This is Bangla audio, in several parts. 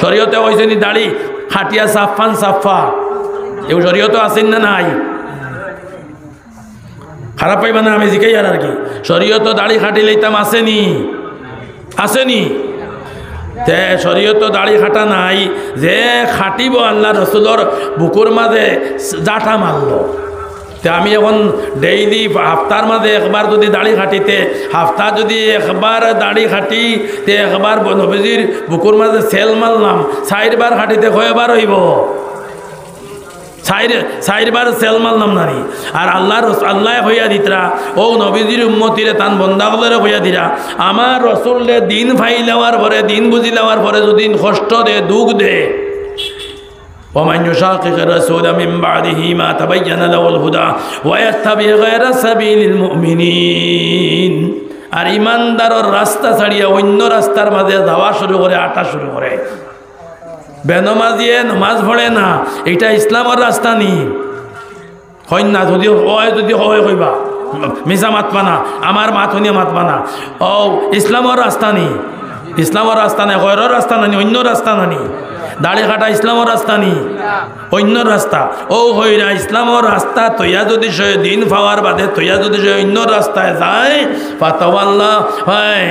শরীয়তে হয়েছে নি দাড়ি খাটিয়া সাফান সাফা, এও শরীয়তে আছেন না নাই? খারাপ পাইবা না আমি জিকাই আর কি, শরীয়ত দাড়ি খাটি লইতাম আসেনি? আসেনি? তে শরীয়ত দাড়ি খাটা নাই, যে খাটিব আল্লাহ রসুলর বুকুর মাঝে জাটা মারল। তে আমি এখন ডেইলি হাফতার মাঝে একবার যদি দাড়ি খাটিতে, হাফতা যদি একবার দাড়ি খাটি তে একবার নবীজির বুকুর মাঝে সেল মারলাম, 4 বার খাটিতে কয়বার হইব? 4 বার সেল মারলাম নারী। আর আল্লাহ হইয়া দিতরা ও নবীজির উম্মতিরে তান বন্দাগুলোরে হইয়া দিরা, আমার রসুলরে দিন ফাই লওয়ার পরে, দিন বুঝি লওয়ার পরে যদি কষ্ট দে, দুঃখ দে, ومن يشاقق الرسول من بعده ما تبين له الهدى ويتبع غير سبيل المؤمنين। আর ইমানদারের রাস্তা ছাড়িয়ে অন্য রাস্তার মাঝে যাওয়া শুরু করে, আটা শুরু করে, বেনমাজিয়ে নমাজ পড়ে না, এটা ইসলামের রাস্তা নি। হয় না যদি হয় কইবা মিশা মাতবা না, আমার মাথনিয়া মাতবা না, ও ইসলামের রাস্তা নি, ইসলামের রাস্তা নেই, গয়রের রাস্তা নানি, অন্য রাস্তা নানি। দাড়ি কাটা ইসলামের রাস্তা নি, অন্য রাস্তা। ও হইরা ইসলামের রাস্তা তৈয়া যদি সে দিন পাওয়ার বাদে তৈয়া যদি সে অন্য রাস্তায় যায়, ফাতাওয়াল্লাহ হয়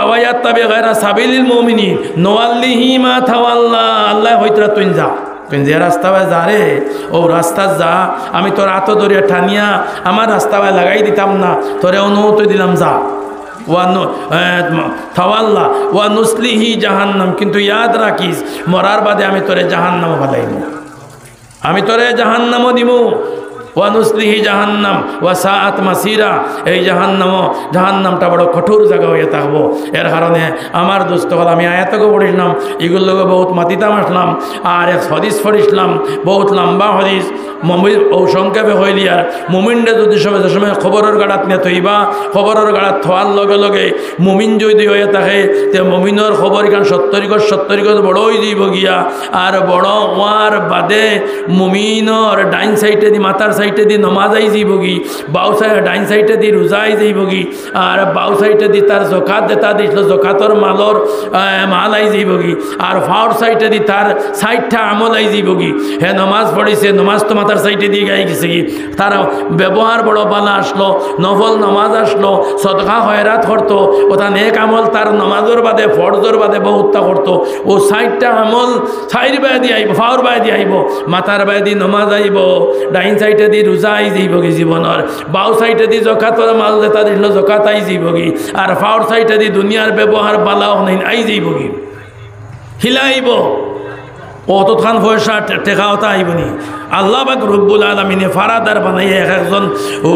ওয়ায়াত্তাবি গায়রা সাবিলিল মুমিনিন নওয়াল্লিহি মা তাওয়াল্লা। আল্লাহ হইতরা তুই যা, তুই যে রাস্তায় যা রে, ও রাস্তা যা, আমি তোর হাত ধরিয়া টানিয়া আমার রাস্তায় লাগাই দিতাম না, তোরে অনুমতি দিলাম যা। তাওয়াল্লা ওয়া নুসলিহি জাহান্নাম, কিন্তু ইয়াদ রাখিস মরার বাদে আমি তোরে জাহান্নামও বানাইব, আমি তোরে জাহান্নামও দিব। ওয়া নুসলিহি জাহান্নাম ওয়া সাআত মাসিরা, এই জাহান্নামটা বড় কঠোর জায়গা হয়ে থাকবো। এর কারণে আমার দোস্ত হল আমি আয়াতকে পড়িলাম, এগুলোকে বহুত মাতিতাম আসলাম, আর এক হদিস পড়িসলাম, বহুত লম্বা হদিস, ও সংক্ষেপে হইলি। আর মুমিনটা যদি যে সময় খবরের গাড়াত নিয়ে থইবা, খবরের গাড়াত থোয়ার লগে লগে মুমিন যদি হয়ে থাকে, তে মুমিনের খবর এখান 70 গজ বড় হয়ে যাইব গিয়া। আর বড় হওয়ার বাদে মুমিনের ডাইন সাইডে দি, মাথার সাইডে দি নমাজ আই যাইব গি, বাউ সাইড ডাইন সাইডে দি রোজা আই যাইব গি, আর বাউ সাইডে দি তার জকাত দেতা দিছিল, জকাতর মালর মাল আই যাইব গি, আর ফাউর সাইডে দি তার 60টা আমল আই যাইব গি। হে নমাজ পড়িছে, নমাজ তো মাথার সাইডে দিয়ে গাই গেছে কি, তার ব্যবহার বড় বালা আসলো, নফল নমাজ আসলো, সদকা খয়রাত করতো, ওটা নেক আমল তার নমাজের বাদে ফরজের বাদে বহুতটা করতো। ও 60টা আমল 4 বাই দিয়ে আইব, ফাউর বাই দিয়ে আইব, মাথার বাই দিয়ে নমাজ আইব, ডাইন সাইডে দিয়ে রোজা আই যাইব কি জীবনের, বাউ সাইডে দিয়ে জকাতর মাল যেটা দিল জকাত আই যাইব কি, আর ফাউর সাইডে দিয়ে দুনিয়ার ব্যবহার বালাও নাই আই যাইব কি, হিলাইব। অতখান পয়সা টেকাওতা আইবনি। আল্লাহ পাক রব্বুল আলামিনে ফারাদার বানাইয়া একজন ও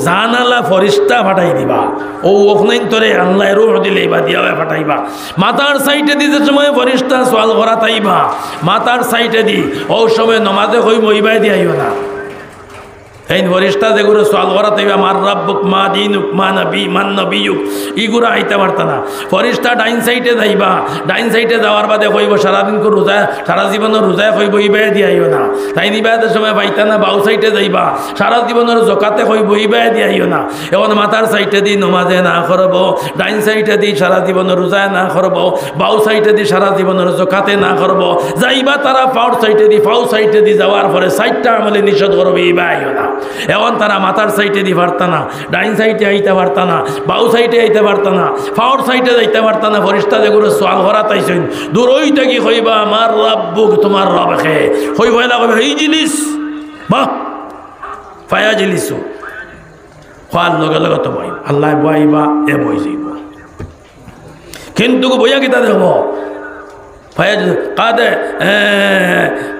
জানালা ফরিস্তা ফাটাই দিবা, ও ওখানে তোরে আল্লাহ রূহ দিলে বা দিয়া ফাটাইবা। মাতার সাইটে দিতে সময় ফরিস্তা সোয়াল করা তাইবা, মাতার সাইটে দি ও সময় নমাজে হই মইবাই দিয়াইও না। এই ফরিস্তা যেগুলো সোয়াল করা তাইবা, মার রাব্বুক মা দিনুক মা নবী মান নবিয়ুক, ইগুলো আইতে পারত না। ফরিস্তা ডাইন সাইডে যাইবা, ডাইন সাইডে যাওয়ার বাদে কইব সারাদিন করে রোজা, সারা জীবনের রোজায় কইব ইবাই দিয়াইও না, তাই নিবাদের সময় পাইতা না। বাউ সাইডে যাইবা, সারা জীবনের জকাতে কইব ইবাই দিয়াইও না। এখন মাথার সাইডে দি নমাজে না করব, ডাইন সাইডে দি সারা জীবনের রোজায় না করব, বাউ সাইডে দি সারা জীবনের জকাতে না করব। যাইবা তারা ফাউর সাইডে দি, ফাউ সাইডে দি যাওয়ার পরে 60টা আমলে নিষেধ করবে, ইবাইও না। এখন তারা মাথার সাইডে দি পারত না, ডাইন সাইডে আইতে পারত না, বাউ সাইডে আইতে পারত না, ফাউর সাইডে যাইতে পারত না। ফরিস্তা যেগুলো সোয়াল করা তাইছেন দূর ওইটা কি কইবা, আমার রাব্বুক তোমার রব খে কইব না, কইবে এই জিনিস বাহ ফায়া জিনিস খোয়ার লগে লগে তো বই আল্লাহ বইবা এ বই যাইব, কিন্তু বইয়া কিতা দেব কাদে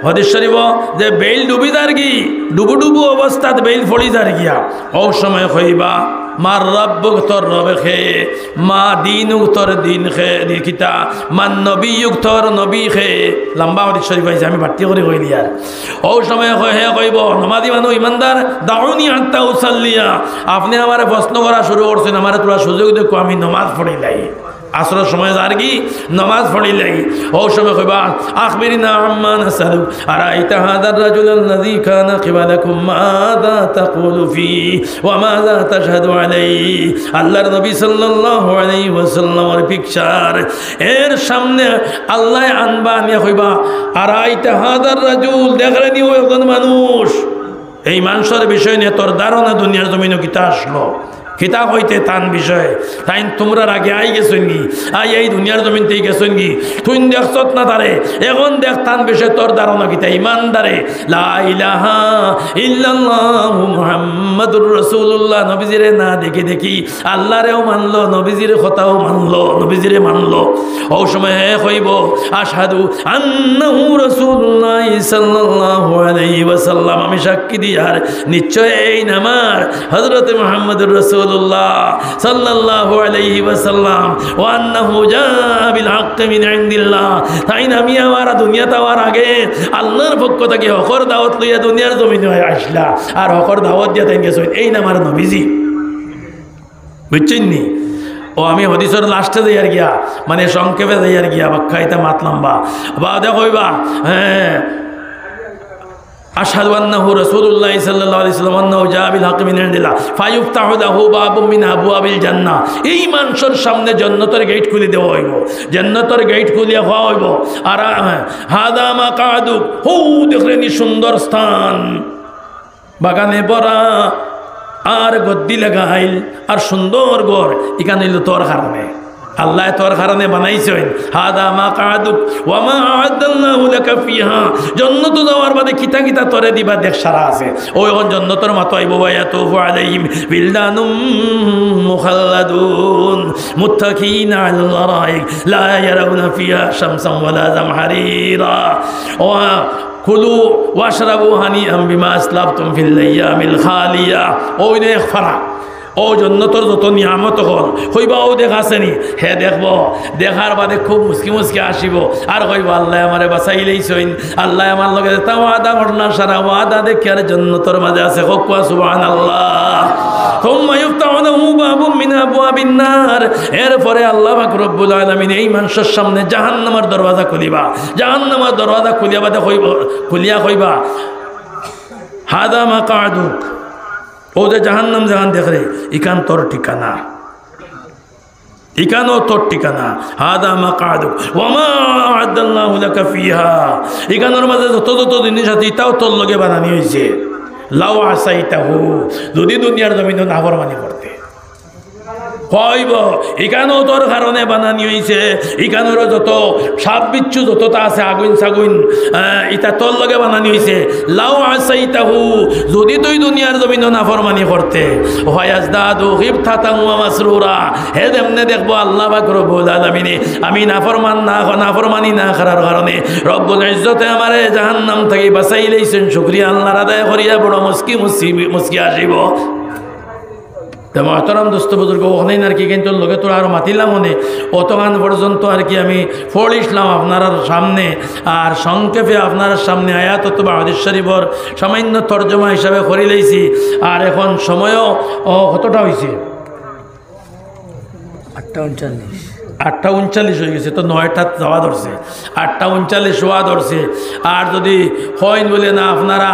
হদিস শরীফ যে বেল ডুবি যার কি, ডুবু ডুবু অবস্থাত বেল ফড়ি যার গিয়া, ও সময় কইবা মার রাব্বুক তোর রবে খে, মা দিনুক তোর দিন খে কিতা, মান নবিয়ুক তোর নবী খে। লম্বা হদিস শরীফ আইছে, আমি বাড়তি করে কইলি। আর ও সময় হে কইব নমাজি মানুষ ইমানদার, দাউনি হাত্তা উসাল্লিয়া, আপনি আমার প্রশ্ন করা শুরু করছেন, আমার তোরা সুযোগ দেখো আমি নমাজ পড়িলাই। আসরের সময় যার কি নামাজ পড়িলাই ও সময় কইবা আখবিরনা আম্মা নাসালু আরাইতা হাদার রাজুলাল্লাযী কানা কিবালাকুম মাযা তাকুলু ফি ওয়া মাযা তাশহাদু আলাইহি আল্লাহর নবী সাল্লাল্লাহু আলাইহি ওয়াসাল্লামের পিকচার এর সামনে আল্লাহ আনবা নিয়ে কইবা আরাইতা হাদার রাজুল দেখলেনি ওই কোন মানুষ এই মানুষের বিষয় নিয়ে তোর ধারণা দুনিয়ার জমিনে কিতা আসলো কিতাব হইতে তান বিষয় তাই তোমরা আগে আই গেছেন কি আই এই দুনিয়ার জমিনতেই গেছেন কি তুই দেখছত না তারে এখন দেখ তান বিষয় তোর ধারণা কিতা ইমানদারে লা ইলাহা ইল্লাল্লাহু মুহাম্মাদুর রাসূলুল্লাহ নবীজিরে না দেখি দেখি আল্লাহরেও মানলো নবীজির কথাও মানলো নবীজিরে মানলো ও সময় হইব আশহাদু আন্নাহু রাসূলুল্লাহ সাল্লাল্লাহু আলাইহি ওয়াসাল্লাম আমি সাক্ষী দিয়ার নিশ্চয় এই নামার হযরত মুহাম্মদুর রাসূল সাল্লাল্লাহু আলাইহি ওয়াসাল্লাম ওয়া আন্নাহু জাআ বিল হাক্কি মিন ইনদিল্লাহ তাই আমি আমার দুনিয়াতে আওয়ার আগে আল্লাহর পক্ষ থেকে হকর দাওয়াত লইয়া দুনিয়ার জমিনে আসলা আর হকর দাওয়াত দিয়া তাই গেছেন এই না আমার নবীজি বুঝছেন নি ও আমি হদিসের লাস্টে যাইয়ার গিয়া মানে সংক্ষেপে যাইয়ার গিয়া ব্যাখ্যাইতা মাতলাম বা দেখইবা হ্যাঁ আশহাদু আন্নাহু রাসূলুল্লাহ সাল্লাল্লাহু আলাইহি ওয়াসাল্লাম আন্নাহু জাআ বিল হাক্কি মিন ইনদিল্লাহ ফায়ুফতাহু লাহু বাবুম মিন আবওয়াবিল জান্নাহ এই মানুষের সামনে জান্নাতের গেট খুলে দেওয়া হইব জান্নাতের গেট খুলিয়া হওয়া হইব আর হাদা মাকাদু হু দেখলেনি সুন্দর স্থান বাগানে ভরা আর গদ্দি লাগাইল আর সুন্দর ঘর এখানে হইল তোর কারণে আল্লাহ তোর কারণে বানাইছেন হাদা মাকাদুক ওয়া মা আ'আদাল্লাহু লাকা ফিহা জান্নাত যাওয়ার বাদে কিতা কিতা তোরে দিবা দেখ সারা আছে ওই জান্নাতের মত আইব ওয়ায়াতুফু আলাইহিম বিলদানুম মুখাল্লাদুন মুত্তাকিনা আলাল আরাইক লা ইয়ারাউনা ফিহা শামসান ওয়ালা জামহারিরা ওয়া কুলু ওয়াশরাবু হানিআম বিমা আসলাফতুম ফিল আইয়ামিল খালিয়া ওই নে ফারা ও জন্নতর যত নিয়ামত হল হইবা ও দেখাছেনি হে দেখব দেখার বাদে খুব মুসকি মুসকি আসিব আর কইব আল্লাহ আমারে বাঁচাইলেইছইন আল্লাহ আমার লগে তা ওয়াদা ঘটনা সারা ওয়াদা দেখি আর জন্নতর মাঝে আছে হকুয়া সুবহানাল্লাহ থুম্মা ইফতাহু লাহু বাবুম মিন আবওয়াবিন নার এরপরে আল্লাহ পাক রব্বুল আলামিন এই মানুষের সামনে জাহান্নামের দরওয়াজা খুলিবা জাহান্নামের দরওয়াজা খুলিয়া বাদে খুলিয়া কইবা হাদা মাকাদুক ও যে জাহান্নাম জাহান দেখ রে ইকান তোর ঠিকানা ইকানো তোর ঠিকানা হাদা মাকাদুক ওয়া মা আ'আদাল্লাহু লাকা ফিহা ইকানোর মাঝে যত যত জিনিস আছে তাও তোর লগে বানানি হয়েছে লাউ আসাইতাহু যদি দুনিয়ার জমিনে নাফরমানি করতে কইব ইকানো তোর কারণে বানানি হয়েছে ইকানোর যত সাপ বিচ্ছু যতটা আছে আগুন সাগুন এটা তোর লগে বানানি হয়েছে লাউ আসাইতাহু যদি তুই দুনিয়ার জমিনে নাফরমানি করতে ওয়ায়াজদাদু গিবতাতান ওয়া মাসরুরা হে দেমনে দেখবো আল্লাহ পাক রব্বুল আলামিন আমি নাফরমানি না করার কারণে রব্বুল ইজ্জতে আমারে জাহান্নাম থেকে বাঁচাইলেইছেন শুকরিয়া আল্লাহর আদায় করিয়া বড় মুস্কি আসিব মহতরম দোস্ত বুজুর্গ ওখানেই আর কি কিন্তু লোকে তোরা আরও মাতিলাম মনে অতখান পর্যন্ত আর কি আমি পড়িসলাম আপনার সামনে আর সংক্ষেপে আপনার সামনে আয়াত অথবা হাদিস শরীফের সামান্য তর্জমা হিসাবে করে লইছি আর এখন সময়ও কতটা হয়েছে 8:39 হয়ে গেছে তো 9টা যাওয়া ধরছে 8:39 হওয়া ধরছে আর যদি হয় বলে না আপনারা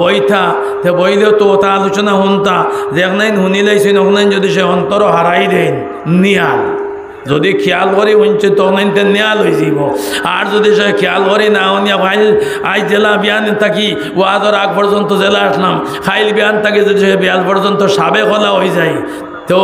বইথা তো বইলেও তো ওটা আলোচনা শুনতা দেখ নাই শুনিলাইছেন ওখানে যদি সে অন্তর হারাই দেন নিয়াল যদি খেয়াল করে শুনছে তো অনেকটা নেয়াল হয়ে যাব আর যদি সে খেয়াল করে না অনিয়া খাইল আজ জেলা বিয়ান থাকি ওয়াদর আগ পর্যন্ত জেলা আসলাম খাইল বিয়ান থাকি যদি সে বিয়াল পর্যন্ত সাবে খোলা হয়ে যায় তো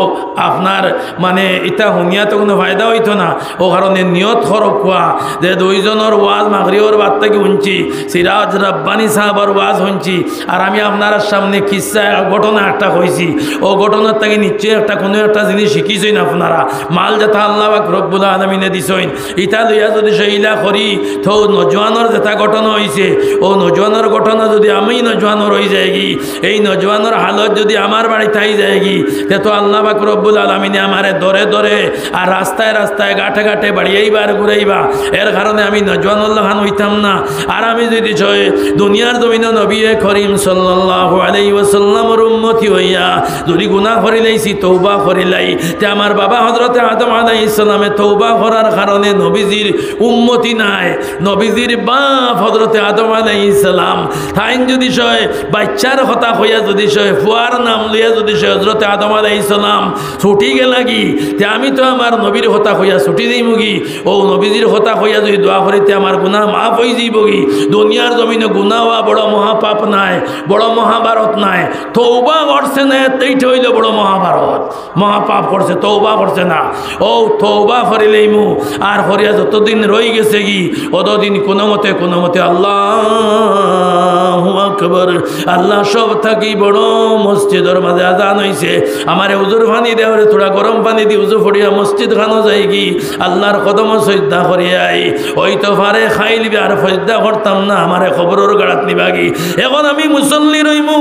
আপনার মানে এটা শুনিয়া তো কোনো ফায়দা হইতো না ও কারণে নিয়ত খরক কোয়া যে দুইজনের ওয়াজ মাগরিবর বাদ থেকে শুনছি সিরাজ রাব্বানি সাহাবার ওয়াজ শুনছি আর আমি আপনার সামনে কিসা ঘটনা একটা কইছি ও ঘটনার থেকে নিশ্চয়ই একটা কোনো একটা জিনিস শিখিছেন আপনারা মাল যেটা আল্লাহ পাক রব্বুল আলামিনে দিছেন ইটা লইয়া যদি সেইলা করি তো নজওয়ানের যেটা ঘটনা হয়েছে ও নজওয়ানের ঘটনা যদি আমি নজওয়ানের হয়ে যায় এই নজওয়ানের হালত যদি আমার বাড়িতে আই যায় তে তো আল্লাহ আল্লাহ পাক রব্বুল আলামিন আমারে ধরে ধরে আর রাস্তায় রাস্তায় ঘাটে ঘাটে বাড়িয়াইবার ঘুরাইবা, এর কারণে আমি নজওয়ানুল্লাহ খান হইতাম না। আর আমি যদি ছয় দুনিয়ার জমিন নবী করিম সাল্লাল্লাহু আলাইহি ওয়াসাল্লামের উম্মতি হইয়া যদি গুনাহ করিলাইছি, তওবা করিলাই, তে আমার বাবা হযরতে আদম আলাইহিস সালামে তওবা করার কারণে নবীজির উম্মতি নাই। নবীজির বাপ হযরতে আদম আলাইহিস সালাম তাইন যদি ছয় বাচ্চার কথা হইয়া যদি ছয় ফুয়ার নাম লইয়া যদি ছয় হযরতে আদম আলাইহিস সালাম ছুটি গেলাগি, তে আমি তো আমার নবীর কথা হইয়া ছুটি দিমুগি। ও নবীজির কথা হইয়া যদি দোয়া করিতে আমার গুনাহ মাফ হয়ে যাইবগি। দুনিয়ার জমিনে গুনাহ হওয়া বড় মহাপাপ নাই, বড় মহাভারত নাই। তওবা করছে না, এইটা হইল বড় মহাভারত। মহাপাপ করছে, তওবা করছে না। ও তওবা করিলেইমু আর করিয়া যতদিন রই গেছে কি অতদিন কোনো মতে আল্লাহু আকবার, আল্লাহ সব থাকি বড় মসজিদের মাঝে আজান হইছে, আমারে উজুর পানি দেওয়ারে থোড়া গরম পানি দি উজু ফড়িয়া মসজিদ খানো যায় কি আল্লাহর কদম সজদা করিয়াই ওই তো ফারে খাই লিবি আর সজদা করতাম না, আমারে খবরের গাড়াত নিবাগি। এখন আমি মুসল্লি রইমু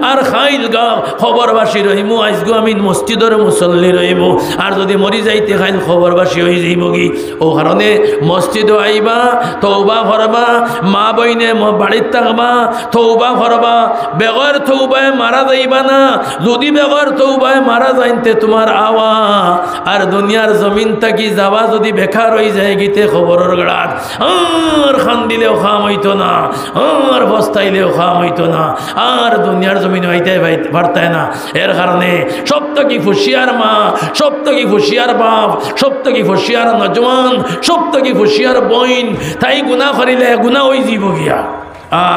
আর খাইল গা খবরবাসী রইমু, আজগো আমি মসজিদের মুসল্লি রইমু আর যদি মরি যাইতে খাইল খবরবাসী হয়ে যাইবগি। ও কারণে মসজিদও আইবা, তওবা করবা, মা বইনে বাড়ির থাকবা, তওবা করবা। বেগর তওবায় মারা যাইবা না, যদি বেগর তওবায় মারা যাইতে তোমার আওয়া আর দুনিয়ার জমিন থাকি যাওয়া যদি বেকার হয়ে যায় গীতে খবরের গাড়াত আর খান দিলেও খাম হইতো না, আর বস্তাইলেও খাম হইতো না, আর দুনিয়ার জমিন হইতে পারতায় না। এর কারণে সব থেকে হুঁশিয়ার মা, সব থেকে হুঁশিয়ার বাপ, সব থেকে হুঁশিয়ার নজওয়ান, সব থেকে হুঁশিয়ার বইন, তাই গুনাহ করিলে গুনাহ হয়ে যাব গিয়া।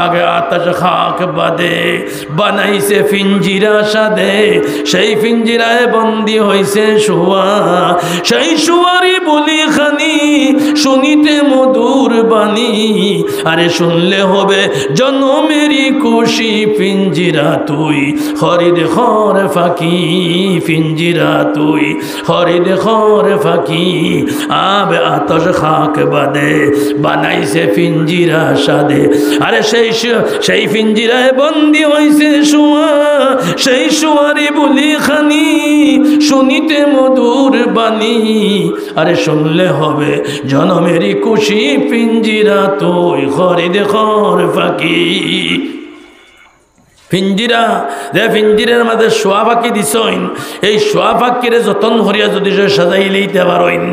আগে আতাশ খাক বাদে বানাইছে ফিঞ্জিরা সাদে, সেই ফিঞ্জিরায় বন্দি হইছে শুয়া, সেই শুয়ারি বলি খানি শুনিতে মধুর বাণী, আরে শুনলে হবে জনমেরি খুশি। পিঞ্জিরা তুই হরিদ খর ফাঁকি, পিঞ্জিরা তুই হরিদ খর ফাঁকি। আবে আতাশ খাক বাদে বানাইছে ফিঞ্জিরা সাদে, আরে সেই পিঞ্জিরায় বন্দি হইছে শুয়া, সেই শুয়ারি বলি খানি শুনিতে মধুর বাণী, আরে শুনলে হবে জনমেরি খুশি। পিঞ্জিরা তুই খরিদ খর ফাঁকি। পিঞ্জিরা যে পিঞ্জিরের মাঝে শোয়া ফাঁকি দিছইন, এই শোয়া ফাঁকিরে যতন করিয়া যদি সাজাই লইতে পারইন,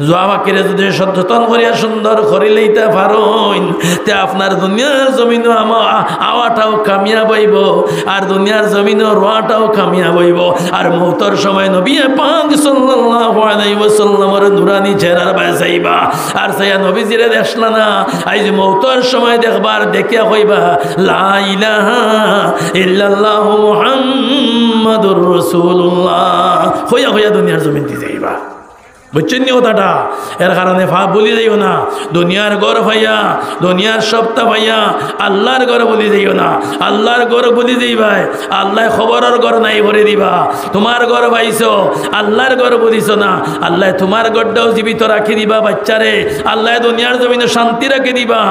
জোয়া পাখিরে যদি যতন করিয়া সুন্দর করে লইতে পারেন, তে আপনার দুনিয়ার জমিনও আওয়াটাও কামিয়া বইব আর দুনিয়ার জমিনও রোয়াটাও কামিয়া বইব। আর মৌতর সময় নবী পাক সাল্লাল্লাহু আলাইহি ওয়াসাল্লামের নুরানি চেহারা বাঁচাইবা আর সাইয়া নবীজিরে দেখলা না, আজ মৌতর সময় দেখবার দেখিয়া কইবা লা ইলাহা ইল্লাল্লাহু মুহাম্মাদুর রাসূলুল্লাহ হইয়া হইয়া দুনিয়ার জমিন দিয়ে যাইবা। বুঝছেন নি কথাটা? এর কারণে বলি যাইও না দুনিয়ার গড় ভাইয়া, দুনিয়ার সপ্তাহ ভাইয়া, আল্লাহর গড় বলি যাইও না। আল্লাহর গড় বলি যাইবাই, আল্লাহ খবরের গড় নাই ভরে দিবা। তোমার গড় ভাইছ, আল্লাহর গড় বলিছ না, আল্লাহ তোমার গড়টাও জীবিত রাখি দিবা বাচ্চারে, আল্লাহ দুনিয়ার জমিনে শান্তি রাখি দিবা।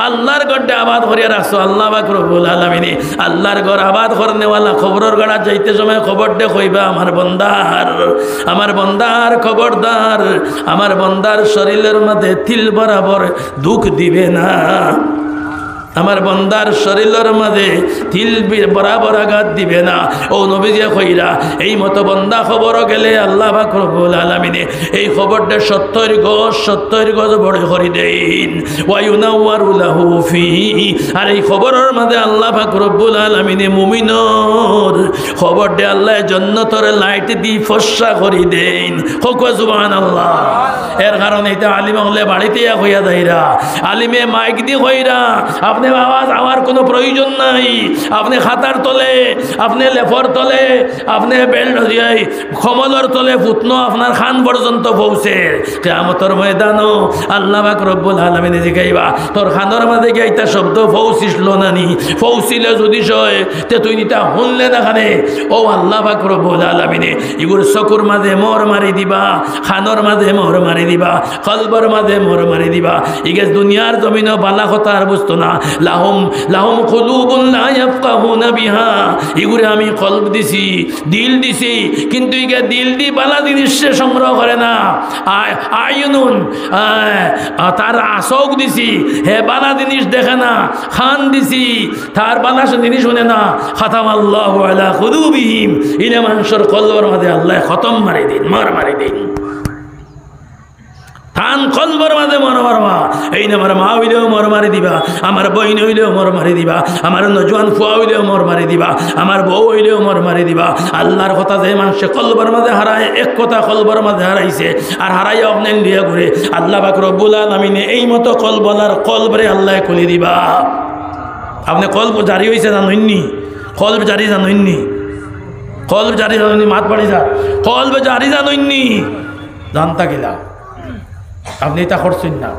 আল্লাহর গড়টা আবাদ করিয়া রাখছো আল্লাহ পাক রব্বুল আলামিন। আল্লাহর গড় আবাদ করনেওয়ালা খবরের গড়া যাইতে সময় খবর দে কইবা আমার বন্দার, আমার বন্দার খবরদার, আমার বন্দার শরীরের মধ্যে তিল বরাবর দুঃখ দিবে না, আমার বন্দার শরীরের মাঝে তিল বরাবর আঘাত দিবে না। ও নবীজি কইরা এই মতো বন্দা খবর গেলে আল্লাহ পাক রব্বুল আলামিন এই খবরটা 70 গজ বড় করে দেন। ওয়ায়ুনাওয়ারু লাহু ফি, আর এই খবরের মাঝে আল্লাহ পাক রব্বুল আলামিন মুমিনর খবরটা আল্লাহ জান্নাতের লাইট দি ফর্সা করে দেন। হোক সুবহানাল্লাহ। এর কারণে এটা আলিম হলে বাড়িতে হইয়া যাইরা, আলিমে মাইক দি কইরা আপনি আওয়াজ আমার কোনো প্রয়োজন নাই, আপনি খাতার তলে, আপনি লেফর তলে, আপনি বেল্ট দিয়াই কমলর তলে ফুটনো আপনার খান পর্যন্ত পৌঁছে কিয়ামতের ময়দানও আল্লাহ পাক রব্বুল আলামিন জিগাইবা তোর খানের মাঝে গিয়া শব্দ পৌঁছিসলো না নি, পৌঁছিলে যদি সয় তে তুই নিতা শুনলে না খানে। ও আল্লাহ পাক রব্বুল আলামিন ইগুর চকুর মাঝে মোর মারি দিবা, খানোর মাঝে মোর মারি দিবা, কলবর মাঝে মোর মারি দিবা। ইগেস দুনিয়ার জমিনও বালা কথা আর বুঝতো না, লাহুম লাহুম কুলুবুন লা ইয়াফকাহুনা বিহা এগুরে আমি কলব দিছি দিল দিছি কিন্তু ইকে দিল দি বালা জিনিস সংগ্রহ করে না আয়ুনুন তার আসক দিছি হে বালা জিনিস দেখে না খান দিছি তার বালা জিনিস শুনে না খাতামাল্লাহু আলা কুলুবিহিম ইলা মানুষের কলবের মধ্যে আল্লাহ খতম মারি দিন মারি দিন তান কলবর মাঝে মর মারবা এই না আমার মা হইলেও মর মারি দিবা আমার বইন হইলেও মর মারি দিবা আমার নজওয়ান ফুয়া হইলেও মর মারি দিবা আমার বউ হইলেও মর মারি দিবা আল্লাহর কথা যে মানুষে কলবর মাঝে হারায় এক কথা কলবর মাঝে হারাইছে আর হারাইয়া অগ্নেন লিয়া ঘুরে আল্লাহ পাক রব্বুল আলামিন এই মতো কলবলার কলবরে আল্লাহ খুলে দিবা আপনি কলব জারি হয়েছে জানেননি কলব জারি জানেননি কলব জারি জানেননি মাত বাড়ি যা কলব জারি জানেননি জানতা গেলা আপনি তা করছেন না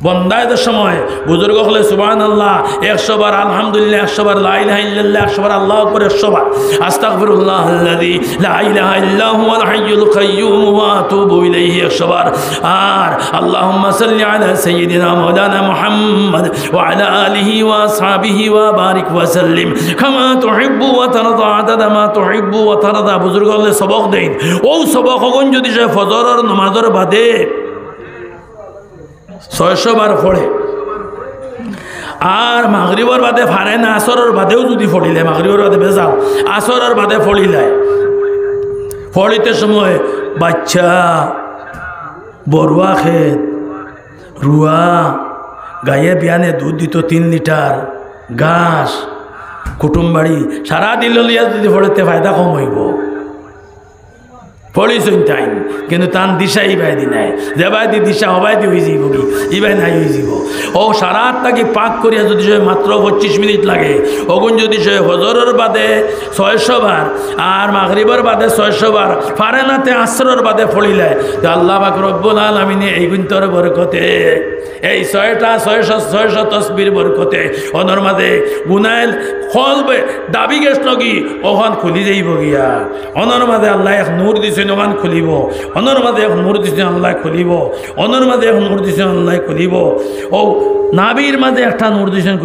বন্দায়তের সময় বুজুর্গ হলে সুবহানাল্লাহ 100 বার আলহামদুলিল্লাহ 100 বার লা ইলাহা ইল্লাল্লাহ 100 বার আল্লাহু আকবার 100 বার আস্তাগফিরুল্লাহাল্লাযী লা ইলাহা ইল্লা হুয়াল হাইয়ুল কাইয়্যুম ওয়া আতুবু ইলাইহি 100 বার আর আল্লাহুম্মা সাল্লি আলা সাইয়্যিদিনা মাওলানা মুহাম্মদ ওয়া আলা আলিহি ওয়া আসহাবিহি ওয়া বারিক ওয়া সাল্লিম কামা তুহিব্বু ওয়া তারদা আদাদা মা তুহিব্বু ওয়া তারদা বুজুর্গ হলে সবক দেন ও সবক হগন যদি সে ফজরের নামাজের বাদে 600 বার পড়ে আর মাগরিবর বাদে ফারে না আসরের বাদেও যদি ফড়িলে মাগরিবর বাদে বেজাও আসরের বাদে ফড়িলে ফড়িতে সময় বাচ্চা বড়ুয়া খেত রুয়া গায়ে বিয়ানে দুধ দিত 3 লিটার ঘাস কুটুম বাড়ি সারা দিল লিয়া যদি ফড়িতে ফায়দা কম হইব পড়িছুন টাইম কিন্তু তান দিশাই বাইদি নাই যে বাইদি দিশা হবাইদি হয়ে যাব কি ইবাই নাই হয়ে যাব ও সারা আটটাকে পাক করিয়া যদি সে মাত্র 25 মিনিট লাগে ওগুন যদি সে হজরের বাদে 600 বার আর মাগরিবের বাদে 600 বার ফারেনাতে আসরের বাদে ফড়িলে তো আল্লাহ পাক রব্বুল আলামিন এই গুণতর বরকতে এই 600 তসবির বরকতে ওনার মাঝে গুনাইল কলবে দাবি গেছিল কি ওখান খুলি যাইব গিয়া ওনার মাঝে আল্লাহ এক নূর দিছে ওখান খুলিব ওনার মাঝে এক নূর দিছে আল্লাহ খুলিব ওনার মাঝে এক নূর দিছে আল্লাহ খুলিব ও নাবির মাঝে একটা নূর দিছেন